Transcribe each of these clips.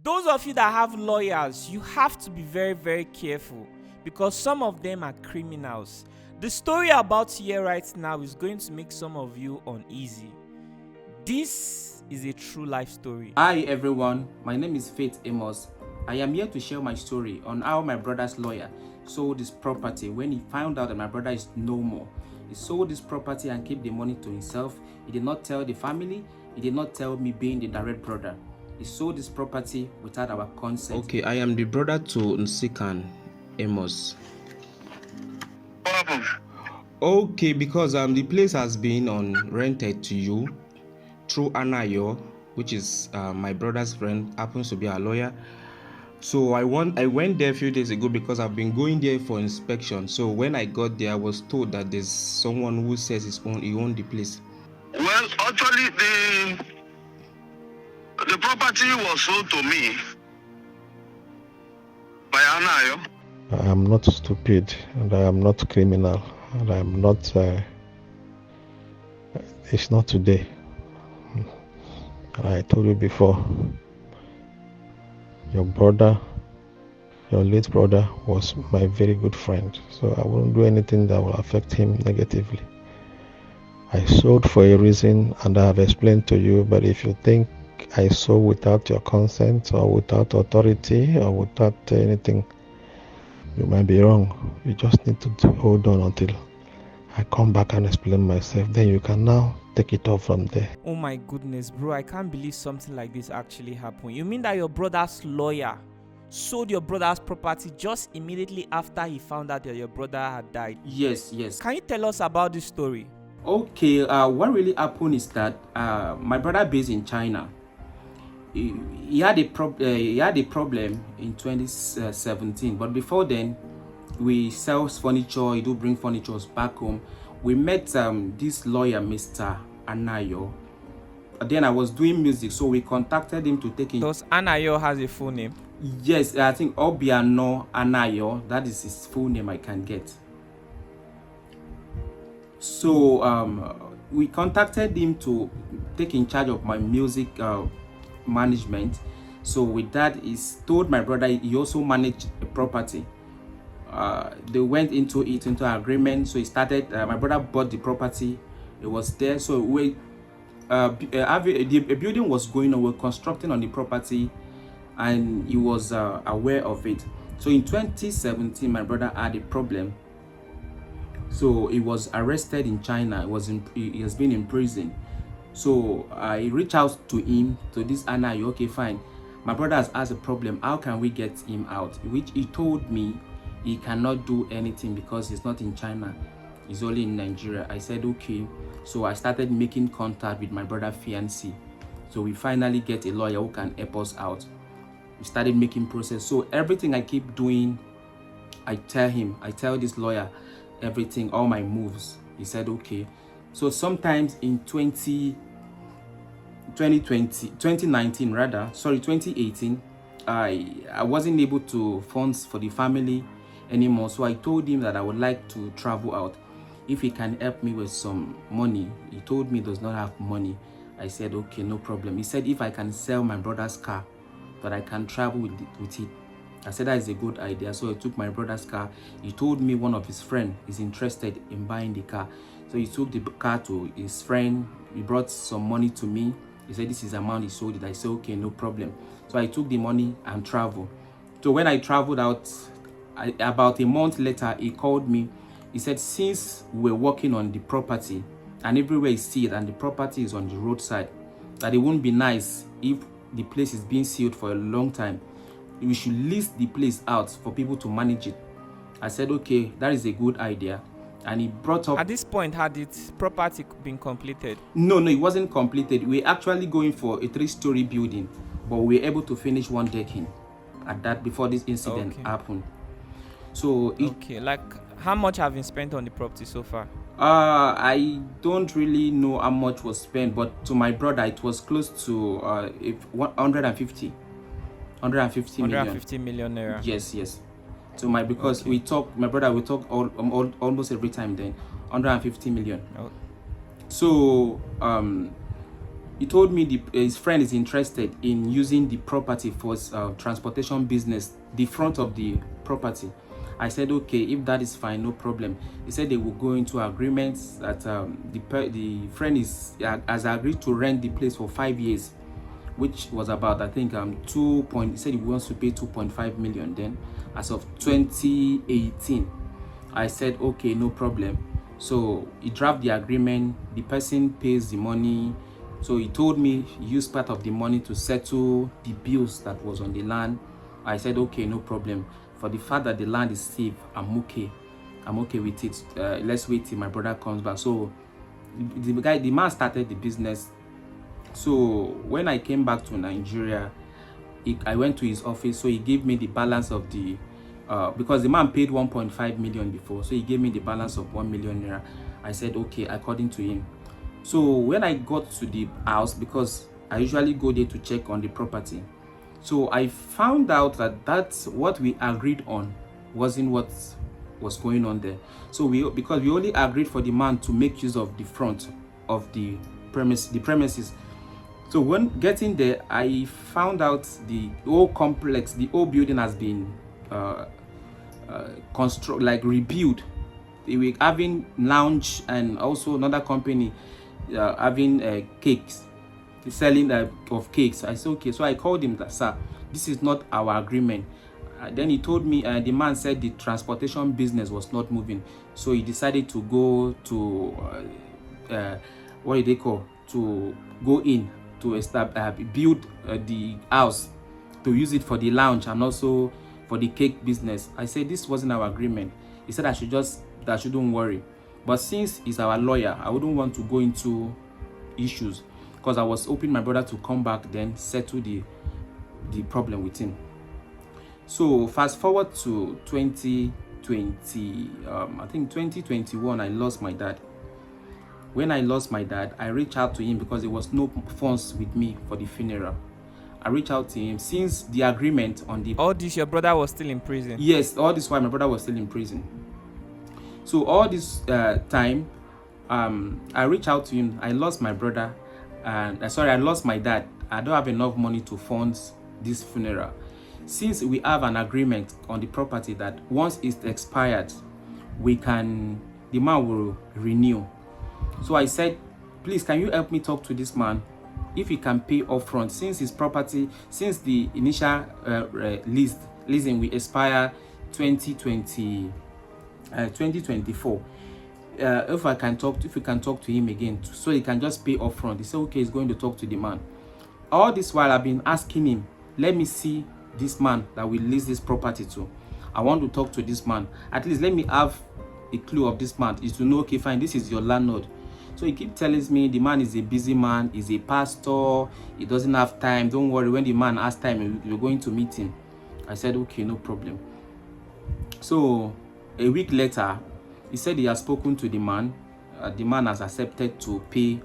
Those of you that have lawyers, you have to be very, very careful because some of them are criminals. The story about here right now is going to make some of you uneasy. This is a true life story. Hi everyone, my name is Faith Amos. I am here to share my story on how my brother's lawyer sold his property when he found out that my brother is no more. He sold his property and kept the money to himself. He did not tell the family. He did not tell me being the direct brother. He sold his property without our consent. Okay, I am the brother to Nsikan Amos. What happened? Okay, because the place has been rented to you through Anayo, which is my brother's friend, happens to be a lawyer. So I went there a few days ago because I've been going there for inspection. So when I got there, I was told that there's someone who says he owned the place. Well, actually, the property was sold to me by Anayo. I am not stupid and I am not criminal and I am not, it's not today. I told you before, your late brother was my very good friend, so I won't do anything that will affect him negatively. I sold for a reason and I have explained to you, but if you think I sold without your consent or without authority or without anything, you might be wrong. You just need to hold on until I come back and explain myself. Then you can now take it off from there. Oh my goodness, bro, I can't believe something like this actually happened. You mean that your brother's lawyer sold your brother's property just immediately after he found out that your brother had died? Yes. Can you tell us about this story? Okay, what really happened is that my brother based in China. He had a problem in 2017, but before then, we sell furniture. He do bring furniture back home. We met this lawyer, Mr. Anayo. Then I was doing music, so we contacted him to take in. Does Anayo has a full name? Yes, I think Obiano Anayo. That is his full name I can get. So we contacted him to take in charge of my music management. So with that, he told my brother he also managed a property. They went into agreement. So he started. My brother bought the property. It was there. So a building was going on. We were constructing on the property, and he was aware of it. So in 2017, my brother had a problem. So he was arrested in China. He has been in prison. So I reached out to him, to this Anna. Okay, fine. My brother has a problem. How can we get him out? Which he told me he cannot do anything because he's not in China. He's only in Nigeria. I said okay. So I started making contact with my brother's fiancé. So we finally get a lawyer who can help us out. We started making process. So everything I keep doing, I tell this lawyer everything, all my moves. He said okay. So sometimes in 2018, I wasn't able to funds for the family anymore. So I told him that I would like to travel out. If he can help me with some money. He told me he does not have money. I said okay, no problem. He said if I can sell my brother's car, that I can travel with it. I said that is a good idea. So I took my brother's car. He told me one of his friends is interested in buying the car. So he took the car to his friend. He brought some money to me. He said this is the amount he sold it. I said okay, no problem. So I took the money and traveled. So when I traveled out, about a month later, he called me. He said since we were working on the property and everywhere you see it and the property is on the roadside, that it wouldn't be nice if the place is being sealed for a long time. We should list the place out for people to manage it. I said okay, that is a good idea. And he brought up, at this point, had its property been completed? No, it wasn't completed. We're actually going for a 3-story building, but we were able to finish one decking at that before this incident happened. So like how much have been spent on the property so far? I don't really know how much was spent, but to my brother it was close to 150 million naira. Yes. So my brother we talk almost every time. Then 150 million. Oh. So he told me his friend is interested in using the property for his transportation business, the front of the property. I said, okay, if that is fine, no problem. He said they will go into agreements that the friend has agreed to rent the place for 5 years, which was about, I think, he said he wants to pay 2.5 million then, as of 2018. I said, okay, no problem. So he drafted the agreement, the person pays the money. So he told me he used part of the money to settle the bills that was on the land. I said, okay, no problem. For the fact that the land is safe, I'm okay with it. Let's wait till my brother comes back. So the man started the business. So when I came back to Nigeria, I went to his office. So he gave me the balance of the because the man paid 1.5 million before, so he gave me the balance of 1 million naira. I said, okay, according to him. So when I got to the house, because I usually go there to check on the property, so I found out that that's what we agreed on wasn't what was going on there. So because we only agreed for the man to make use of the front of the premises. So when getting there, I found out the whole complex, the whole building has been rebuilt. They were having lounge, and also another company having cakes, selling of cakes. I said, okay. So I called him that, sir, this is not our agreement. Then he told me, the man said the transportation business was not moving, so he decided to go to what do they call, to go in to build the house to use it for the lounge and also for the cake business. I said this wasn't our agreement. He said I shouldn't worry. But since he's our lawyer, I wouldn't want to go into issues, because I was hoping my brother to come back then settle the problem with him. So fast forward to 2020, I think 2021, I lost my dad. When I lost my dad, I reached out to him because there was no funds with me for the funeral. I reached out to him since the agreement on the... All this, your brother was still in prison? Yes, all this while my brother was still in prison. So all this time, I reached out to him. I lost my brother, and I lost my dad. I don't have enough money to fund this funeral. Since we have an agreement on the property that once it's expired, the man will renew. So I said, please, can you help me talk to this man if he can pay upfront, since his property, since the initial leasing will expire 2024. If we can talk to him again, so he can just pay upfront. He said, okay, he's going to talk to the man. All this while I've been asking him, let me see this man that we lease this property to. I want to talk to this man. At least let me have a clue of this man, is to know, okay, fine, this is your landlord. So he keeps telling me the man is a busy man, he's a pastor, he doesn't have time. Don't worry, when the man has time, you're going to meet him. I said, okay, no problem. So a week later, he said he has spoken to the man. The man has accepted to pay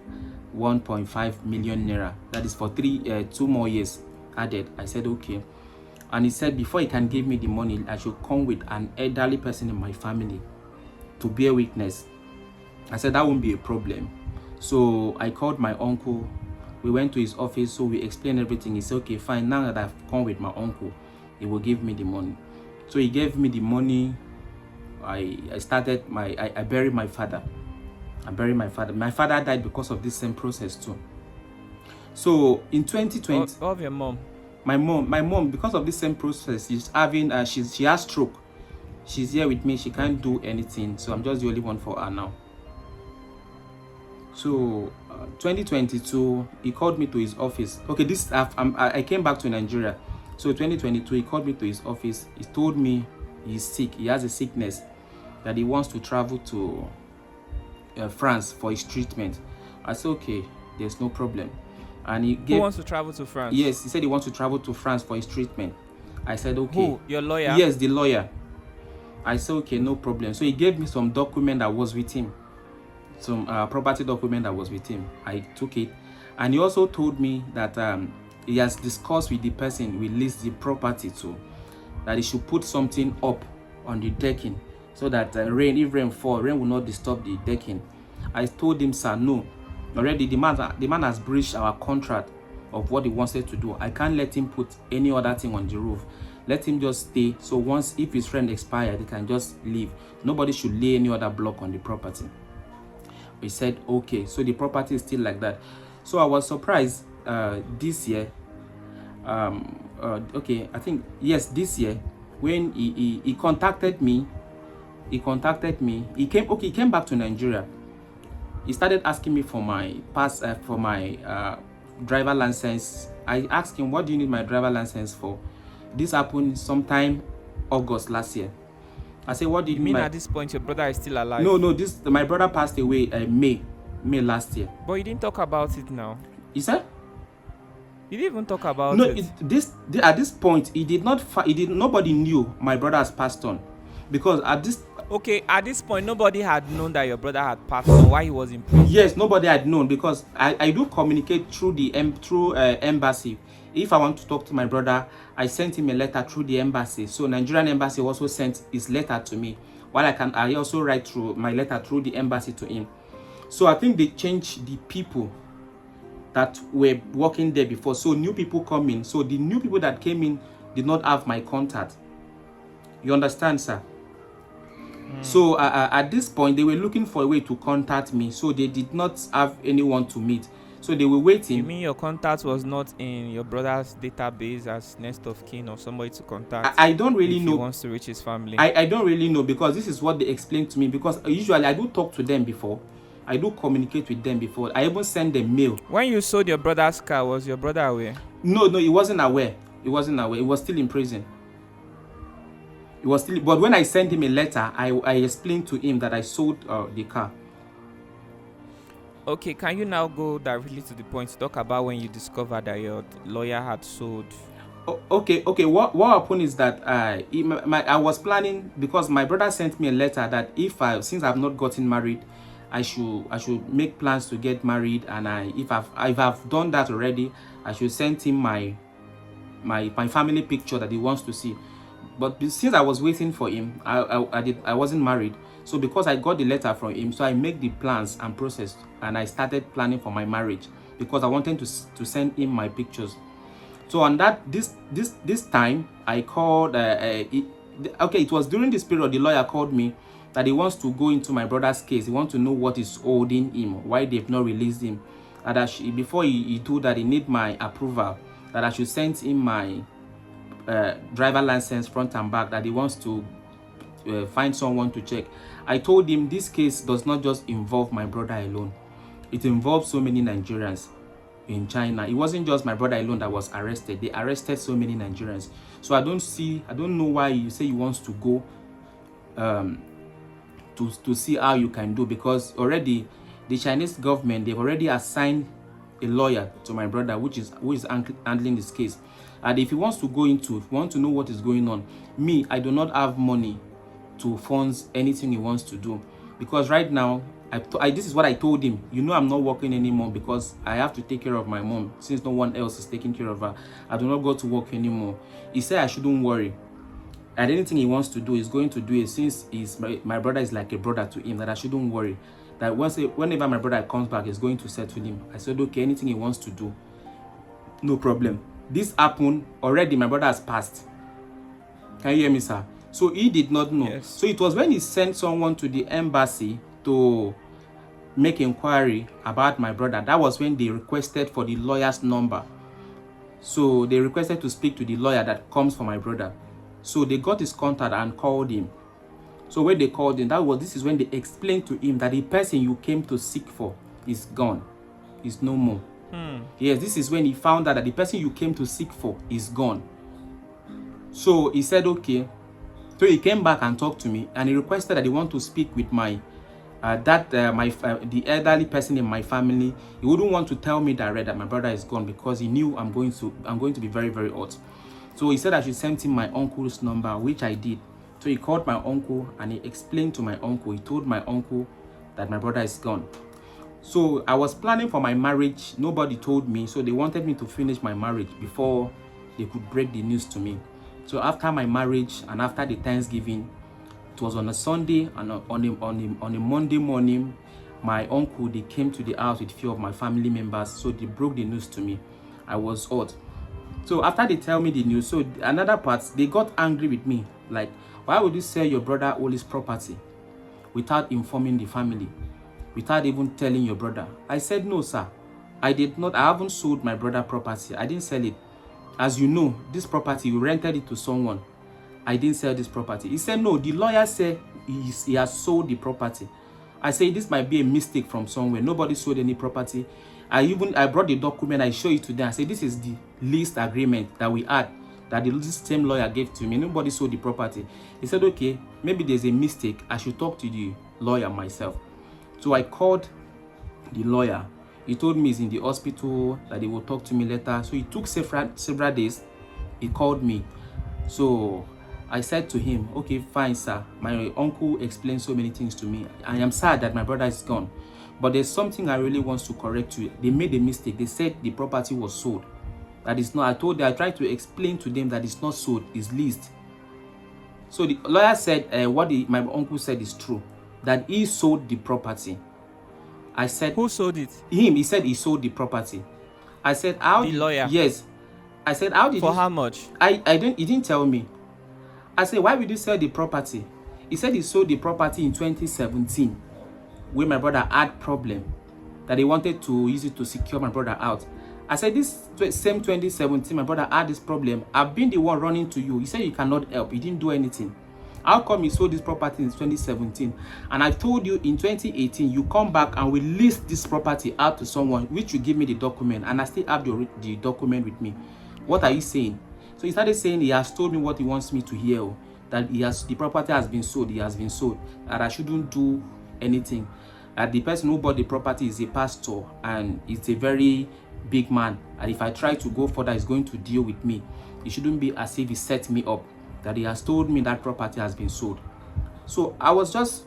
1.5 million naira. That is for 2 more years added. I said, okay. And he said before he can give me the money, I should come with an elderly person in my family to bear witness. I said that won't be a problem. So I called my uncle. We went to his office, so we explained everything. He said, okay, fine, now that I've come with my uncle, he will give me the money. So he gave me the money. I buried my father. My father died because of this same process too. So in 2020, of your mom? My mom, because of this same process, she's having she has stroke. She's here with me. She can't do anything, so I'm just the only one for her now. So 2022, he called me to his office. Okay, I came back to Nigeria. So 2022, he called me to his office. He told me he's sick. He has a sickness that he wants to travel to France for his treatment. I said, okay, there's no problem. And Who wants to travel to France? Yes, he said he wants to travel to France for his treatment. I said, okay. Who? Your lawyer? Yes, the lawyer. I said, okay, no problem. So he gave me some document that was with him. Some property document that was with him. I took it. And he also told me that he has discussed with the person we leased the property to, that he should put something up on the decking so that if rain falls, rain will not disturb the decking. I told him, sir, no, Already the man has breached our contract of what he wanted to do. I can't let him put any other thing on the roof. Let him just stay. So once, if his friend expired, he can just leave. Nobody should lay any other block on the property. We said okay. So the property is still like that. So I was surprised this year. Okay, I think yes, this year when he contacted me. He came back to Nigeria. He started asking me for my driver license. I asked him, what do you need my driver license for? This happened sometime August last year. I said, what do you mean? My... At this point, your brother is still alive? No, my brother passed away May last year. But you didn't talk about it now. You said? You didn't even talk about it. At this point, nobody knew my brother has passed on, because at this point nobody had known that your brother had passed on while he was in prison. Yes, nobody had known, because I do communicate through the embassy. If I want to talk to my brother, I sent him a letter through the embassy. So Nigerian embassy also sent his letter to me, while I also write through my letter through the embassy to him. So I think they changed the people that were working there before. So new people come in. So the new people that came in did not have my contact. You understand, sir? So at this point, they were looking for a way to contact me. So they did not have anyone to meet. So they were waiting. You mean your contact was not in your brother's database as next of kin or somebody to contact? I don't really know. He wants to reach his family. I don't really know, because this is what they explained to me. Because usually I do talk to them before. I do communicate with them before. I even send them mail. When you sold your brother's car, was your brother aware? No, he wasn't aware. He was still in prison. But when I sent him a letter, I explained to him that I sold the car. Okay, can you now go directly to the point to talk about when you discovered that your lawyer had sold? Okay. What happened is that I was planning, because my brother sent me a letter that since I've not gotten married, I should make plans to get married, and if I've done that already, I should send him my family picture that he wants to see. But since I was waiting for him, I wasn't married. So because I got the letter from him, so I make the plans and process, and I started planning for my marriage, because I wanted to send him my pictures. So on that this time, I called. It was during this period the lawyer called me that he wants to go into my brother's case. He wants to know what is holding him, why they've not released him. And before he told that he need my approval, that I should send him my driver license front and back, that he wants to find someone to check. I told him this case does not just involve my brother alone. It involves so many Nigerians in China. It wasn't just my brother alone that was arrested. They arrested so many Nigerians. So I don't know why you say you want to go to see how you can do, because already the Chinese government, they've already assigned a lawyer to my brother, who is handling this case. And if he wants to if you want to know what is going on, I do not have money to fund anything he wants to do, because right now this is what I told him. I'm not working anymore, because I have to take care of my mom, since no one else is taking care of her. I do not go to work anymore. He said I shouldn't worry, and anything he wants to do is going to do it, since my brother is like a brother to him, that I shouldn't worry, that whenever my brother comes back, he's going to settle him. I said okay, anything he wants to do, no problem. This happened already. My brother has passed. Can you hear me, sir? So he did not know. Yes. So it was when he sent someone to the embassy to make inquiry about my brother, that was when they requested for the lawyer's number. So they requested to speak to the lawyer that comes for my brother. So they got his contact and called him. So when they called him, this is when they explained to him that the person you came to seek for is gone, is no more. Yes, this is when he found out that the person you came to seek for is gone. So he said okay. So he came back and talked to me, and he requested that he want to speak with the elderly person in my family. He wouldn't want to tell me direct that my brother is gone, because he knew I'm going to be very, very hot. So he said I should send him my uncle's number, which I did. So he called my uncle and he explained to my uncle. He told my uncle that my brother is gone. So I was planning for my marriage. Nobody told me. So they wanted me to finish my marriage before they could break the news to me. So after my marriage and after the Thanksgiving, it was on a Sunday, and on a Monday morning, my uncle, they came to the house with few of my family members, so they broke the news to me. I was hurt. So after they tell me the news, so another part, they got angry with me. Like, why would you sell your brother all his property without informing the family, without even telling your brother? I said, no, sir. I did not. I haven't sold my brother property. I didn't sell it. As you know, this property, you rented it to someone. I didn't sell this property. He said, no, the lawyer said he has sold the property. I said, this might be a mistake from somewhere. Nobody sold any property. I brought the document. I showed it to them. I said, this is the lease agreement that we had, that the same lawyer gave to me. Nobody sold the property. He said, okay, maybe there's a mistake. I should talk to the lawyer myself. So I called the lawyer. He told me he's in the hospital, that he will talk to me later. So it took several days. He called me. So I said to him, okay, fine, sir. My uncle explained so many things to me. I am sad that my brother is gone. But there's something I really want to correct you. They made a mistake. They said the property was sold. That is not. I tried to explain to them that it's not sold, it's leased. So the lawyer said my uncle said is true, that he sold the property. I said, Who sold it? Him. He said he sold the property. I said, how? The lawyer? Yes. I said, how did For how much? He didn't tell me. I said, why would you sell the property? He said he sold the property in 2017, where my brother had problem, that he wanted to use it to secure my brother out. I said, this same 2017, my brother had this problem. I've been the one running to you. He said you cannot help. He didn't do anything. How come you sold this property in 2017? And I told you in 2018, you come back and we list this property out to someone, which you give me the document, and I still have the document with me. What are you saying? So he started saying he has told me what he wants me to hear, that the property has been sold, that I shouldn't do anything. That the person who bought the property is a pastor and it's a very big man, and if I try to go further, he's going to deal with me. It shouldn't be as if he set me up, that he has told me that property has been sold. So I was just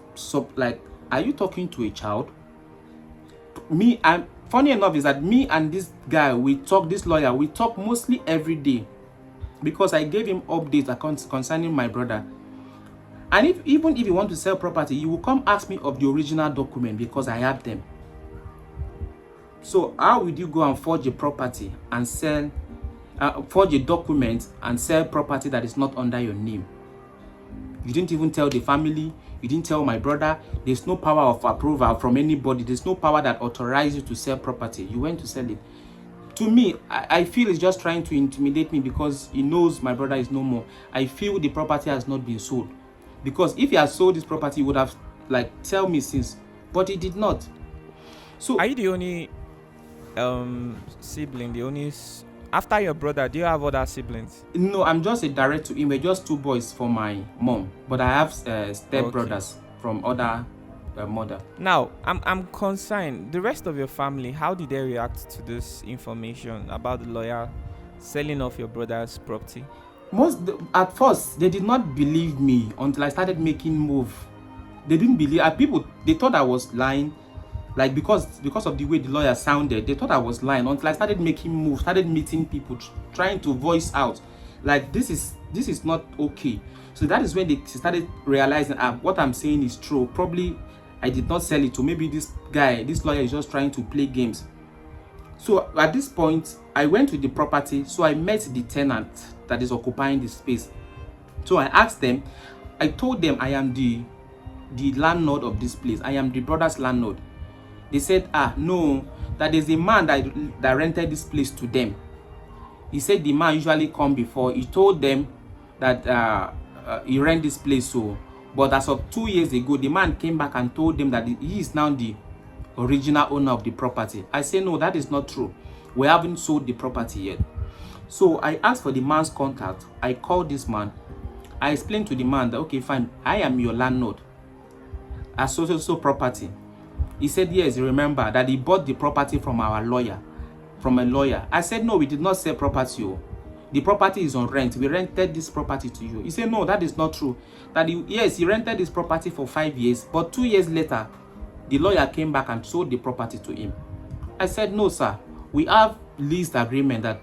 like, are you talking to a child? Funny enough is that me and this guy, this lawyer, we talk mostly every day, because I gave him updates concerning my brother. And even if you want to sell property, you will come ask me of the original document, because I have them. So how would you go and forge a property and forge a document and sell property that is not under your name? You didn't even tell the family. You didn't tell my brother. There's no power of approval from anybody. There's no power that authorizes you to sell property. You went to sell it. To me, I feel he's just trying to intimidate me, because he knows my brother is no more. I feel the property has not been sold, because if he had sold this property, he would have tell me since, but he did not. So are you the only sibling? After your brother, do you have other siblings? No, I'm just a direct to him. We're just two boys for my mom, but I have step brothers from other mother. Now, I'm concerned. The rest of your family, how did they react to this information about the lawyer selling off your brother's property? At first, they did not believe me until I started making move. They didn't believe. People, they thought I was lying. Because of the way the lawyer sounded, they thought I was lying until I started making moves, started meeting people, trying to voice out, this is not okay. So that is when they started realizing what I'm saying is true. Probably I did not sell it to, maybe this lawyer is just trying to play games. So at this point, I went to the property. So I met the tenant that is occupying the space. So I asked them, I told them I am the landlord of this place. I am the brother's landlord. They said, no, that there's a man that rented this place to them. He said the man usually come before. He told them that he rent this place. But as of 2 years ago, the man came back and told them that he is now the original owner of the property. I said, no, that is not true. We haven't sold the property yet. So I asked for the man's contact. I called this man. I explained to the man that, okay, fine, I am your landlord. As so property. He said, yes, remember that he bought the property from a lawyer. I said, no, we did not sell property. The property is on rent. We rented this property to you. He said, no, that is not true. He rented this property for 5 years, but 2 years later, the lawyer came back and sold the property to him. I said, no, sir, we have lease agreement that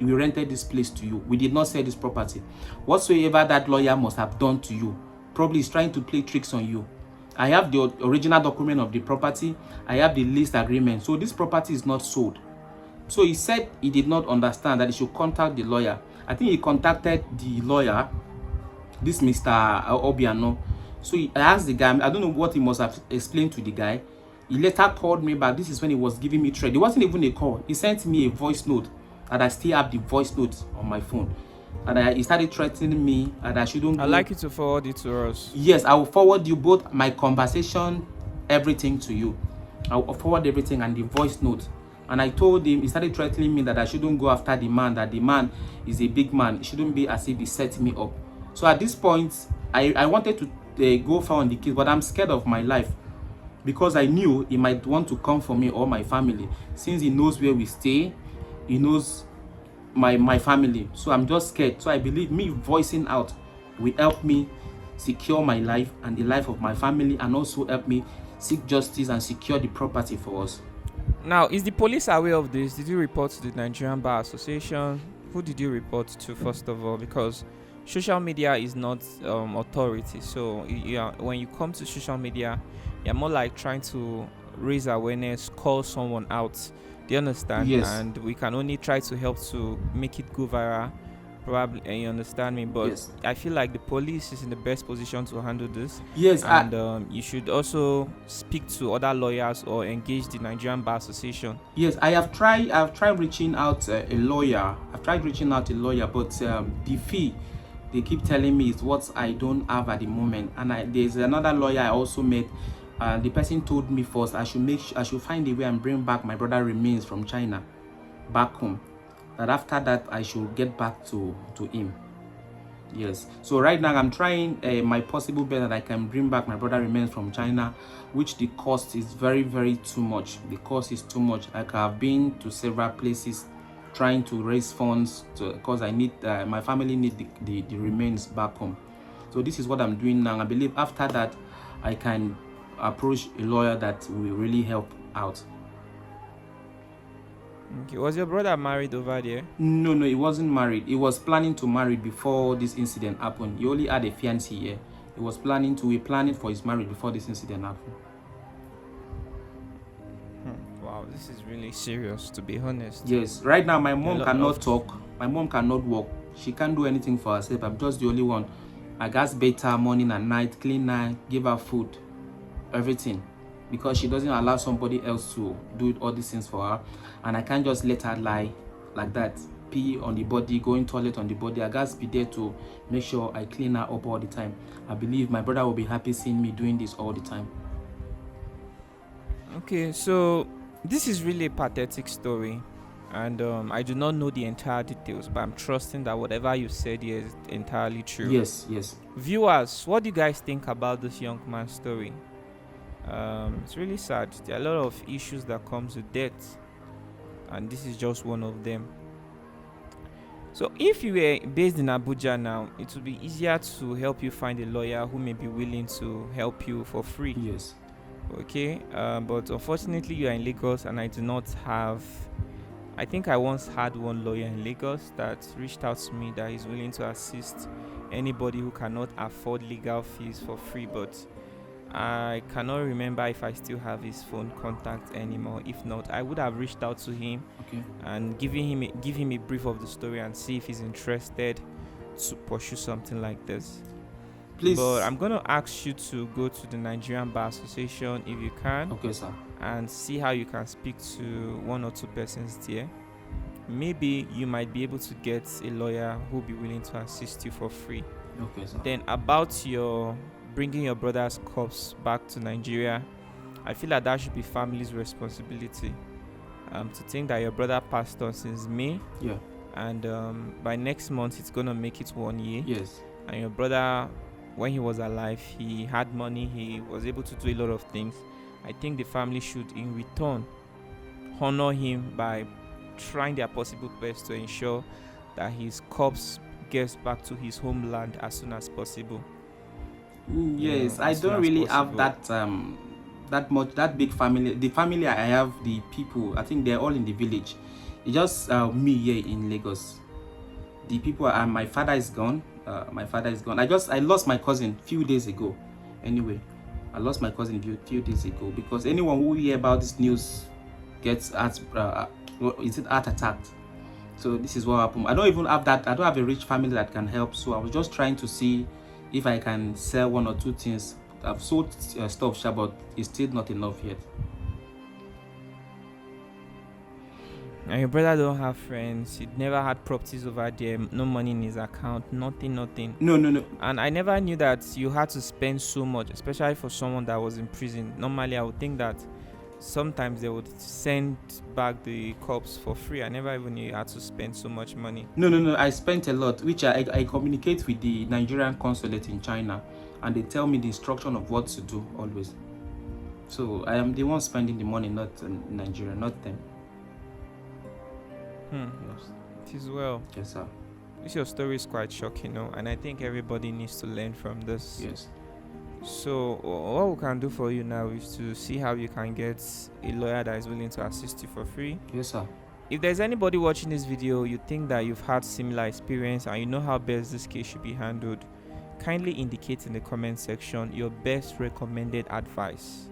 we rented this place to you. We did not sell this property. Whatsoever that lawyer must have done to you, probably is trying to play tricks on you. I have the original document of the property. I have the lease agreement. So this property is not sold. So he said he did not understand that he should contact the lawyer. I think he contacted the lawyer, this Mr. Obiano. So I asked the guy, I don't know what he must have explained to the guy. He later called me back. This is when he was giving me threat. It wasn't even a call. He sent me a voice note, and I still have the voice note on my phone. And he started threatening me, and I shouldn't go. I'd like you to forward it to us. Yes, I will forward you both my conversation, everything to you. I will forward everything and the voice note. And I told him, he started threatening me that I shouldn't go after the man, that the man is a big man. It shouldn't be as if he set me up. So at this point, I wanted to go far on the case, but I'm scared of my life because I knew he might want to come for me or my family. Since he knows where we stay, he knows my family. So I'm just scared. So I believe me voicing out will help me secure my life and the life of my family, and also help me seek justice and secure the property for us. Now, is the police aware of this? Did you report to the Nigerian Bar Association? Who did you report to, first of all? Because social media is not authority. So when you come to social media, you're more like trying to raise awareness, call someone out. Do you understand? Yes. And we can only try to help to make it go viral. Probably, and you understand me, but Yes. I feel like the police is in the best position to handle this. Yes, And you should also speak to other lawyers or engage the Nigerian Bar Association. yes, I've tried reaching out a lawyer. I've tried reaching out a lawyer, but the fee they keep telling me is what I don't have at the moment. And there's another lawyer I also met. The person told me first I should find a way and bring back my brother remains from China back home. That after that I should get back to him. Yes. So right now I'm trying my possible best that I can bring back my brother remains from China, which the cost is very, very too much. The cost is too much. Like I've been to several places trying to raise funds because I need my family need the remains back home. So this is what I'm doing now. I believe after that I can approach a lawyer that will really help out. Okay. Was your brother married over there? No, he wasn't married. He was planning to marry before this incident happened. He only had a fiancée here. He was planning for his marriage before this incident happened. Wow, this is really serious, to be honest. Yes, right now my mom cannot talk. My mom cannot walk. She can't do anything for herself. I'm just the only one. I gas bathe her morning and night, clean her, give her food, everything. Because she doesn't allow somebody else to do all these things for her. And I can't just let her lie like that. Pee on the body, going toilet on the body. I gotta be there to make sure I clean her up all the time. I believe my brother will be happy seeing me doing this all the time. Okay, so this is really a pathetic story. And I do not know the entire details, but I'm trusting that whatever you said here is entirely true. Yes. Viewers, what do you guys think about this young man's story? It's really sad. There are a lot of issues that comes with death, and this is just one of them. So if you were based in Abuja now, it would be easier to help you find a lawyer who may be willing to help you for free. Yes. Okay, but unfortunately you are in Lagos, and I do not have. I think I once had one lawyer in Lagos that reached out to me that is willing to assist anybody who cannot afford legal fees for free, but I cannot remember if I still have his phone contact anymore. If not, I would have reached out to him and give him a brief of the story and see if he's interested to pursue something like this. Please. But I'm going to ask you to go to the Nigerian Bar Association if you can. Okay, sir. And see how you can speak to one or two persons there. Maybe you might be able to get a lawyer who will be willing to assist you for free. Okay, sir. Then about your bringing your brother's corpse back to Nigeria, I feel like that should be family's responsibility. To think that your brother passed on since May. Yeah. And by next month it's gonna make it 1 year. Yes. And your brother, when he was alive, he had money, he was able to do a lot of things. I think the family should in return honor him by trying their possible best to ensure that his corpse gets back to his homeland as soon as possible. Yes, I don't really have that big family. The family I have, the people, I think they're all in the village. It's just me here in Lagos. The people, my father is gone. I lost my cousin a few days ago. Anyway, I lost my cousin a few days ago, because anyone who hear about this news gets heart attacked. So this is what happened. I don't even have that. I don't have a rich family that can help. So I was just trying to see if I can sell one or two things. I've sold stuff, but it's still not enough yet. And your brother don't have friends. He never had properties over there. No money in his account. Nothing. No. And I never knew that you had to spend so much, especially for someone that was in prison. Normally, I would think that sometimes they would send back the corpse for free. I never even knew you had to spend so much money. No. I spent a lot, which I communicate with the Nigerian consulate in China, and they tell me the instruction of what to do always. So I am the one spending the money, not Nigeria, not them. Yes. It is well. Yes, sir. Your story is quite shocking, and I think everybody needs to learn from this. Yes. So what we can do for you now is to see how you can get a lawyer that is willing to assist you for free. Yes, sir. If there's anybody watching this video, you think that you've had similar experience and you know how best this case should be handled, kindly indicate in the comment section your best recommended advice.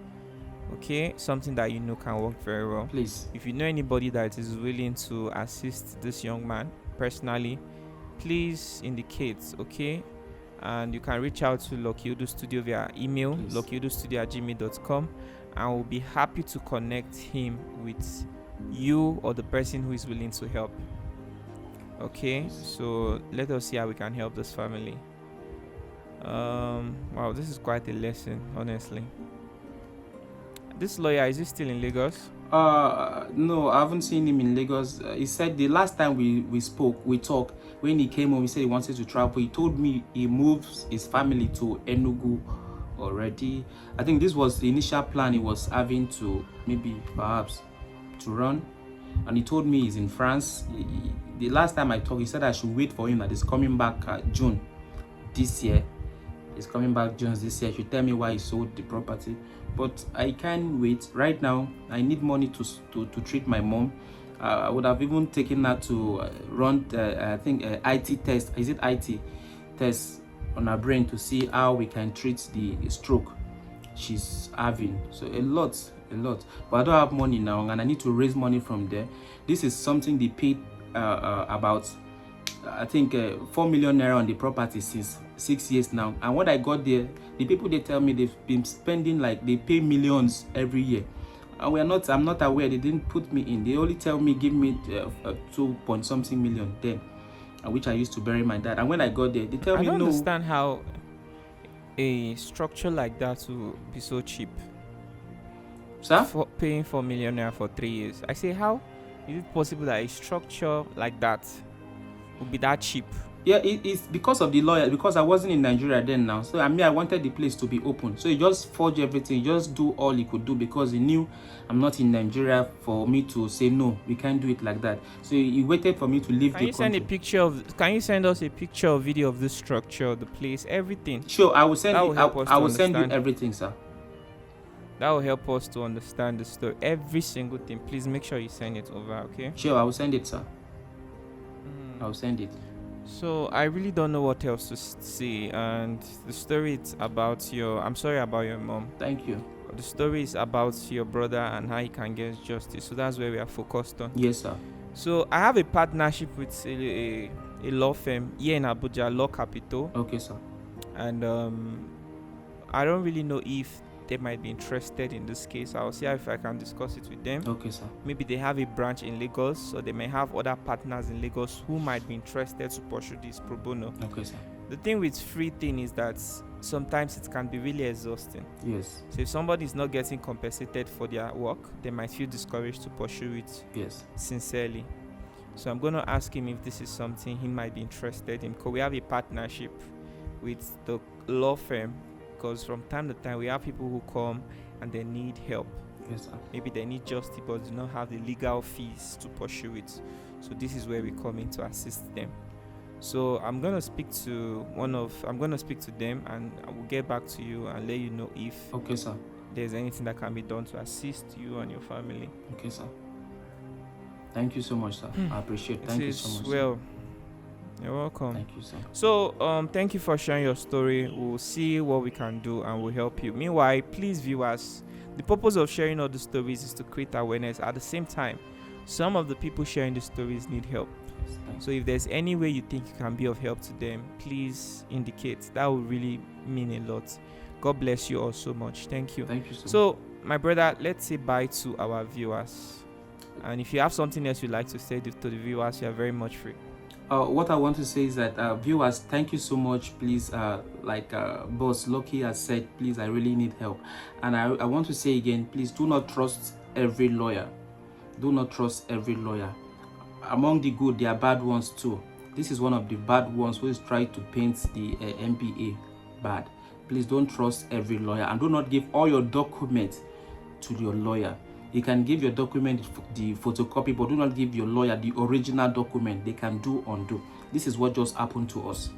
Okay, something that you know can work very well. Please. If you know anybody that is willing to assist this young man personally, please indicate, okay? And you can reach out to Lucky Udu Studio via email, luckyudustudio@gmail.com, and we'll be happy to connect him with you or the person who is willing to help. Okay, so let us see how we can help this family. Wow, this is quite a lesson, honestly. This lawyer, is he still in Lagos? No, I haven't seen him in Lagos. He said the last time we talked, when he came home, he said he wanted to travel. He told me he moves his family to Enugu already. I think this was the initial plan he was having to perhaps to run. And he told me he's in France. The last time I talked, he said I should wait for him, that he's coming back June this year. He's coming back June this year. He should tell me why he sold the property. But I can't wait. Right now, I need money to treat my mom. I would have even taken her to run, I think, IT test. Is it IT test on her brain to see how we can treat the stroke she's having. So a lot. But I don't have money now, and I need to raise money from there. This is something they paid about, I think, 4 million naira on the property since 6 years now. And when I got there, the people, they tell me they've been spending, like, they pay millions every year. And I'm not aware. They didn't put me in. They only tell me, give me 2 point something million then, which I used to bury my dad. And when I got there, they tell me no. I don't understand how a structure like that will be so cheap. Sir? For paying 4 million naira for 3 years. I say, how is it possible that a structure like that would be that cheap? Yeah, it's because of the lawyer, because I wasn't in Nigeria then now. So I wanted the place to be open. So he just forged everything. He just do all he could do, because he knew I'm not in Nigeria for me to say no, we can't do it like that. So he waited for me to leave the country. Can you send us a picture or video of the structure, the place, everything? Sure, I will send you. I will send you everything, sir. That will help us to understand the story. Every single thing. Please make sure you send it over, okay? Sure, I will send it, sir. I will send it. So I really don't know what else to say, and the story is about I'm sorry about your mom. Thank you. The story is about your brother and how he can get justice. So that's where we are focused on. Yes, sir. So I have a partnership with a law firm here in Abuja, Law Capital. Okay, sir. And I don't really know if they might be interested in this case. I'll see if I can discuss it with them. Okay, sir. Maybe they have a branch in Lagos, or they may have other partners in Lagos who might be interested to pursue this pro bono. Okay, sir. The thing with free thing is that sometimes it can be really exhausting. Yes. So if somebody is not getting compensated for their work, they might feel discouraged to pursue it. Yes. Sincerely. So I'm going to ask him if this is something he might be interested in, because we have a partnership with the law firm. Because from time to time we have people who come and they need help. Yes, sir. Maybe they need justice but do not have the legal fees to pursue it. So this is where we come in to assist them. So I'm gonna speak to them, and I will get back to you and let you know if okay, sir, there's anything that can be done to assist you and your family. Okay, sir. Thank you so much, sir. I appreciate it. Thank you so much. Well, You're welcome. Thank you, sir. So, thank you for sharing your story. We'll see what we can do and we'll help you. Meanwhile, please, viewers, the purpose of sharing all the stories is to create awareness. At the same time, some of the people sharing the stories need help. So if there's any way you think you can be of help to them, please indicate. That would really mean a lot. God bless you all so much. Thank you. Thank you, sir. So, my brother, let's say bye to our viewers. And if you have something else you'd like to say to the viewers, you are very much free. What I want to say is that viewers, thank you so much. Please, like Boss Lucky has said, please, I really need help. And I want to say again, please do not trust every lawyer. Do not trust every lawyer. Among the good, there are bad ones too. This is one of the bad ones who is trying to paint the MPA bad. Please don't trust every lawyer, and do not give all your documents to your lawyer. You can give your document the photocopy, but do not give your lawyer the original document. They can do undo. This is what just happened to us.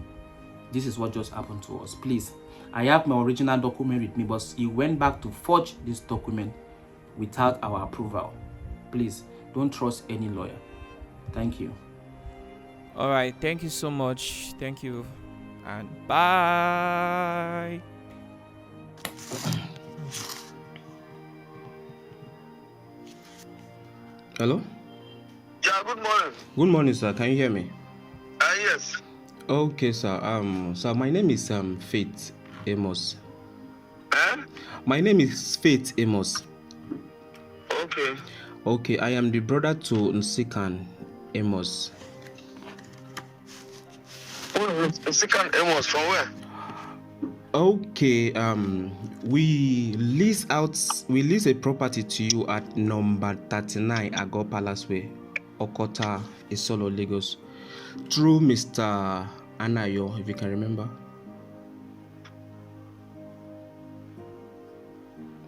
This is what just happened to us. Please, I have my original document with me, but he went back to forge this document without our approval. Please, don't trust any lawyer. Thank you. All right. Thank you so much. Thank you. And bye. Hello? Yeah, good morning. Good morning, sir. Can you hear me? Yes. Okay, sir. So my name is Faith Amos. My name is Faith Amos. Okay. Okay, I am the brother to Nsikan Amos. Second Amos from where? Okay, we lease a property to you at number 39 Agor Palace Way, Okota, Isolo, Lagos, through Mr. Anayo, if you can remember.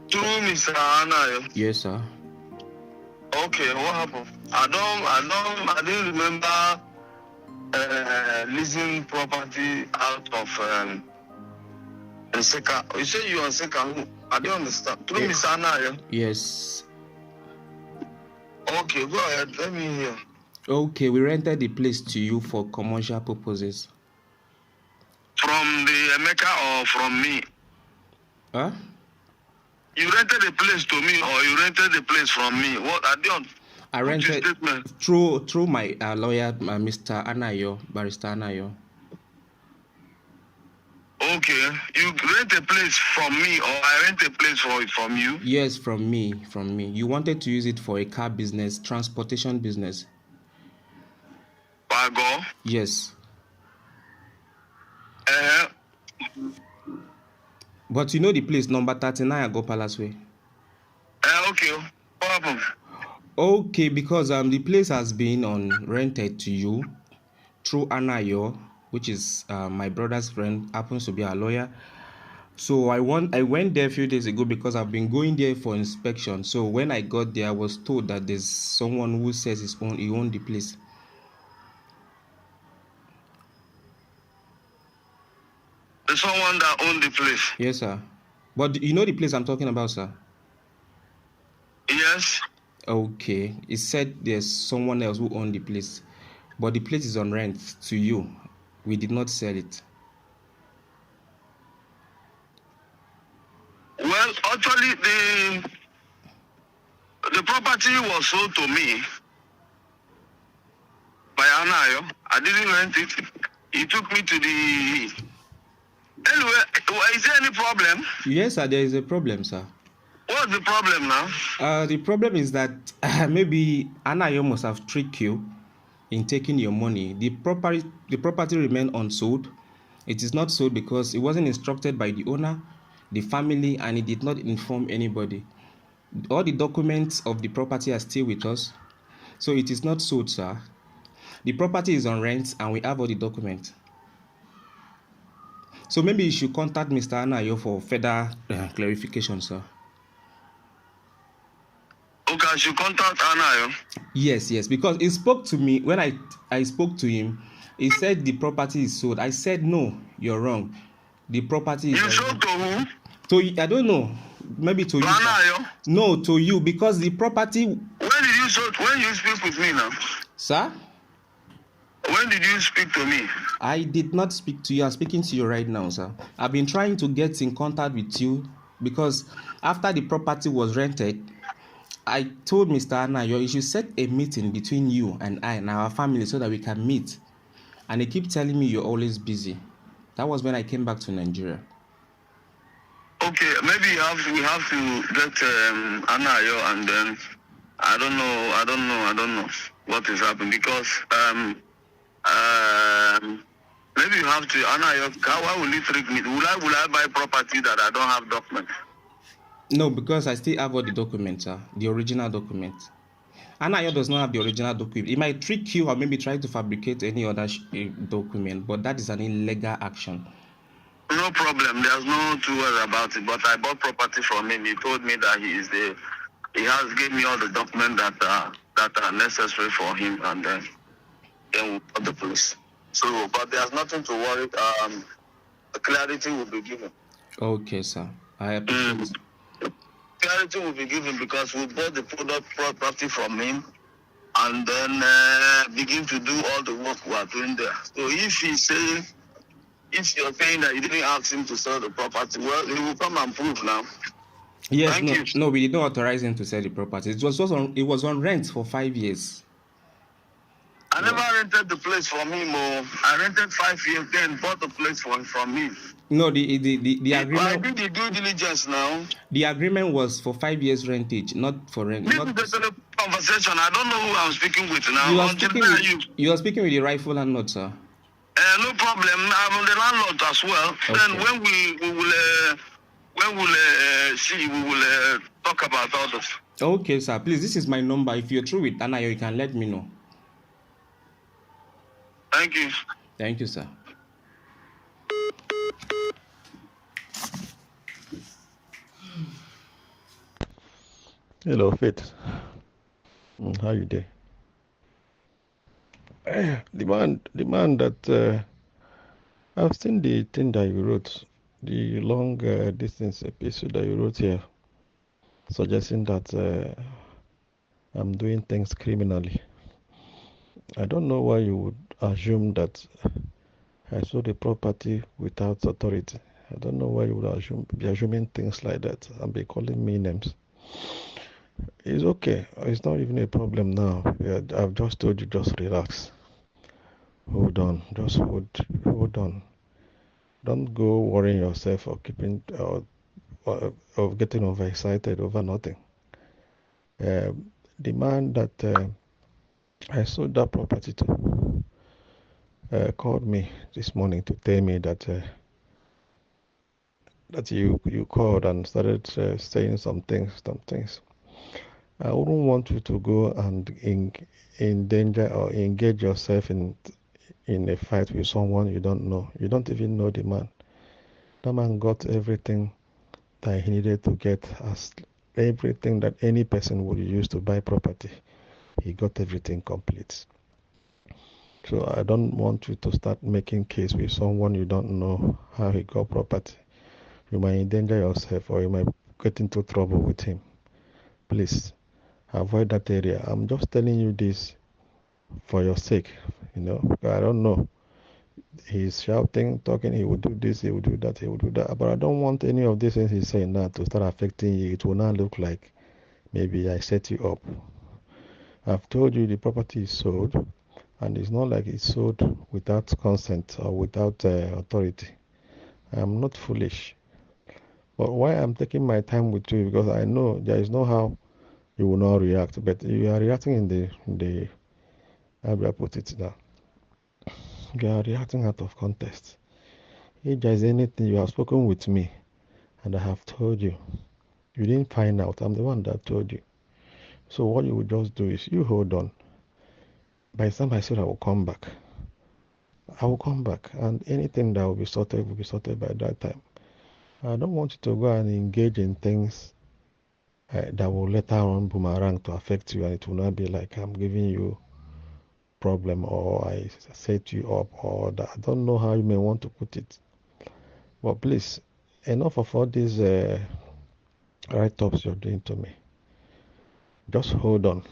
Through Mr. Anayo. Yes, sir. Okay, what happened? I didn't remember leasing property out of Seka. You say you are Seka. I don't understand. Through Mr. Anayo. Yes. Okay, go ahead. Let me hear. Okay, we rented the place to you for commercial purposes. From the Emeka or from me? Huh? You rented the place to me or you rented the place from me? What? I rented through my lawyer, Mr. Anayo, Barrister Anayo. Okay, you rent a place from me or I rent a place from you? Yes, from me. You wanted to use it for a car business, transportation business. Pago? Yes. But you know the place, number 39 Agor Palace Way. Okay, what happened? Okay, because the place has been rented to you through Anayo, which is my brother's friend, happens to be a lawyer. So I went there a few days ago because I've been going there for inspection. So when I got there, I was told that there's someone who says he owned the place. There's someone that owned the place? Yes, sir. But you know the place I'm talking about, sir? Yes. Okay. It said there's someone else who owned the place. But the place is on rent to you. We did not sell it. Well, actually, the property was sold to me by Anayo. I didn't rent it. He took me to the... Anyway, is there any problem? Yes, sir, there is a problem, sir. What's the problem now? The problem is that maybe Anayo must have tricked you in taking your money. The property remained unsold. It is not sold because it wasn't instructed by the owner, the family, and it did not inform anybody. All the documents of the property are still with us, so it is not sold, sir. The property is on rent and we have all the documents. So maybe you should contact Mr. Anayo for further clarification, sir. Okay, I should contact Anayo. Yes, because he spoke to me. When I spoke to him, he said the property is sold. I said, no, you're wrong. The property is... You sold to who? To, I don't know. Maybe to you. Anayo? No, to you, because the property... When did you sold? When you speak with me now? Sir? When did you speak to me? I did not speak to you. I'm speaking to you right now, sir. I've been trying to get in contact with you because after the property was rented, I told Mr. Anayo you should set a meeting between you and I and our family so that we can meet. And they keep telling me you're always busy. That was when I came back to Nigeria. Okay, maybe we have to get Anayo, and then I don't know what is happening because maybe you have to Anayo. Why will you trick me? Will I buy property that I don't have documents? No, because I still have all the documents, sir. The original documents. Anayo does not have the original document. It might trick you or maybe try to fabricate any other document, but that is an illegal action. No problem. There's no two worries about it. But I bought property from him. He told me that he has gave me all the documents that are necessary for him, and then we got the police. So, but there's nothing to worry. The clarity will be given. Okay, sir. I appreciate it. Clarity will be given because we bought the property from him, and then begin to do all the work we are doing there. So if you're saying that you didn't ask him to sell the property, well, he will come and prove now. Yes, no, we did not authorize him to sell the property. It was on rent for 5 years. I never rented the place from him. I rented 5 years, then bought the place from him. No, the agreement. I did the due diligence now. The agreement was for 5 years rentage, not for rent. This is the conversation. I don't know who I'm speaking with now. You are speaking with the rightful landlord, sir. No problem. I'm the landlord as well. Okay. Then when we will see, we will talk about all this. Okay, sir. Please, this is my number. If you're through with Anayo, you can let me know. Thank you. Thank you, sir. Hello, Faith. How you doing? The man that I've seen the thing that you wrote, the long distance episode that you wrote here, suggesting that I'm doing things criminally. I don't know why you would assume that I sold the property without authority. I don't know why you would be assuming things like that and be calling me names. It's okay. It's not even a problem now. Yeah, I've just told you, just relax. Hold on. Just hold on. Don't go worrying yourself or of getting overexcited over nothing. The man that I sold that property to called me this morning to tell me that you called and started saying some things. I wouldn't want you to go and endanger or engage yourself in a fight with someone you don't know. You don't even know the man. The man got everything that he needed to get, as everything that any person would use to buy property. He got everything complete. So I don't want you to start making case with someone you don't know how he got property. You might endanger yourself or you might get into trouble with him. Please avoid that area. I'm just telling you this for your sake, I don't know. He's shouting, talking, he will do this, he will do that, he will do that. But I don't want any of these things he's saying now to start affecting you. It will not look like maybe I set you up. I've told you the property is sold, and it's not like it's sold without consent or without authority. I'm not foolish. But why I'm taking my time with you, because I know there is no how you will not react, but you are reacting in the how do I put it now? You are reacting out of context. If there is anything you have spoken with me and I have told you, you didn't find out, I'm the one that told you. So what you will just do is you hold on. By the time I said I will come back, and anything that will be sorted by that time. I don't want you to go and engage in things that will later on boomerang to affect you, and it will not be like I'm giving you problem or I set you up or that. I don't know how you may want to put it. But please, enough of all these write-ups you're doing to me. Just hold on.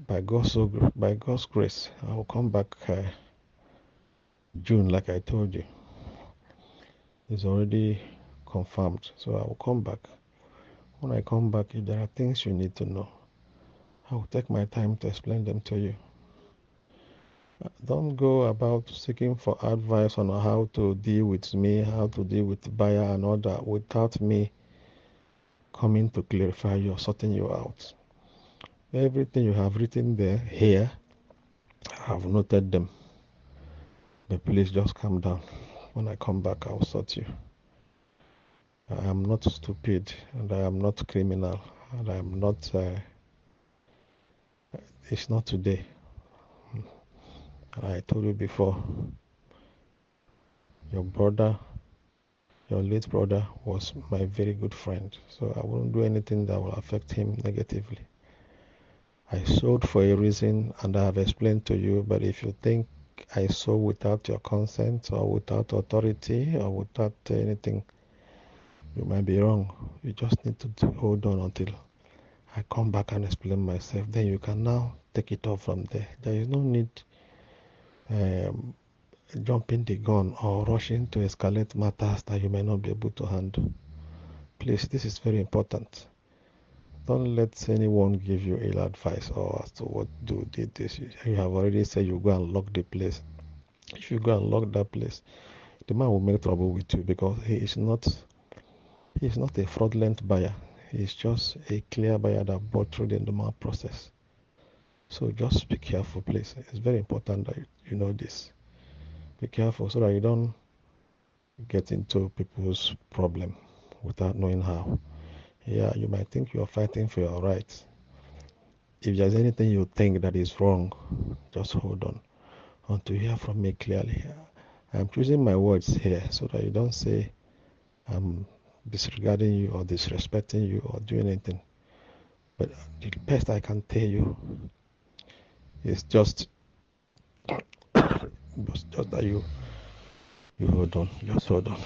by God's grace, I will come back June, like I told you. It's already confirmed, so I will come back. When I come back, if there are things you need to know, I will take my time to explain them to you. Don't go about seeking for advice on how to deal with me, how to deal with the buyer and all that without me coming to clarify you or sorting you out. Everything you have written there, here, I have noted them. But please just calm down. When I come back, I will sort you. I am not stupid and I am not criminal and I am not, it's not today. I told you before, your brother, your late brother was my very good friend, so I won't do anything that will affect him negatively. I sold for a reason and I have explained to you, but if you think I sold without your consent or without authority or without anything, you might be wrong. You just need to hold on until I come back and explain myself. Then you can now take it off from there. There is no need jumping the gun or rushing to escalate matters that you may not be able to handle. Please, this is very important. Don't let anyone give you ill advice or as to what to do this. You have already said you go and lock the place. If you go and lock that place, the man will make trouble with you because he is not a fraudulent buyer. He is just a clear buyer that bought through the normal process. So just be careful, please. It's very important that you know this. Be careful so that you don't get into people's problem without knowing how. Yeah, you might think you are fighting for your rights. If there's anything you think that is wrong, just hold on until you hear from me clearly. I'm choosing my words here so that you don't say I'm disregarding you or disrespecting you or doing anything. But the best I can tell you is just that you hold on. Just hold on.